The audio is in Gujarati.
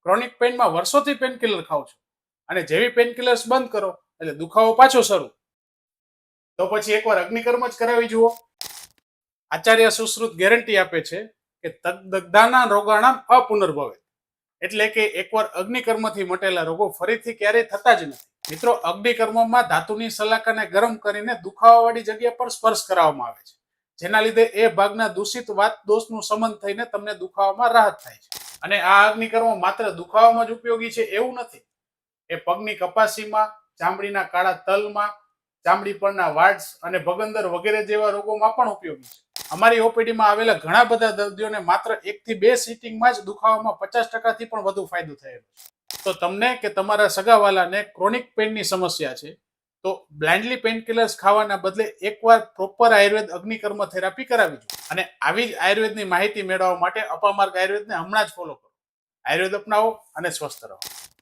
ક્રોનિક પેઇનમાં વર્ષોથી પેનકિલર ખાવ છો અને જેવી પેનકિલર્સ બંધ કરો એટલે દુખાવો પાછો શરૂ, તો પછી એકવાર અગ્નિકર્મ જ કરાવી જુઓ. આચાર્ય સુશ્રુત ગેરંટી આપે છે કે તદ્દગ્ધાના રોગાણામ અપુનર્ભવે, એટલે કે એકવાર અગ્નિકર્મથી મટેલા રોગો ફરીથી ક્યારેય થતા જ નથી. મિત્રો, અગ્નિકર્મમાં ધાતુની સલાખાને ગરમ કરીને દુખાવાવાળી જગ્યા પર સ્પર્શ કરાવવામાં આવે છે, જેના લીધે એ ભાગના દૂષિત વાત દોષનું શમન થઈને તમને દુખાવામાં રાહત થાય છે. અને આ અગ્નિકર્મ માત્ર દુખાવામાં જ ઉપયોગી છે એવું નથી. એ પગની કપાસીમાં, ચામડીના કાળા તલમાં, ચામડી પરના વાડ્સ અને ભગંદર વગેરે જેવા રોગોમાં પણ ઉપયોગી છે. અમારી ઓપીડીમાં આવેલા ઘણા બધા દર્દીઓને માત્ર 1 થી 2 સિટિંગમાં જ દુખાવામાં 50% થી પણ વધુ ફાયદો થયેલો છે. તો તમને કે તમારા સગાવાલાને ક્રોનિક પેઇનની સમસ્યા છે તો બ્લાઇન્ડલી પેનકિલર્સ ખાવાના બદલે એકવાર પ્રોપર આયુર્વેદ અગ્નિકર્મ થેરાપી કરાવી જુઓ. અને આવી જ આયુર્વેદની માહિતી મેળવવા માટે અપામાર્ગ આયુર્વેદને હમણાં જ ફોલો કરો. આયુર્વેદ અપનાવો અને સ્વસ્થ રહો.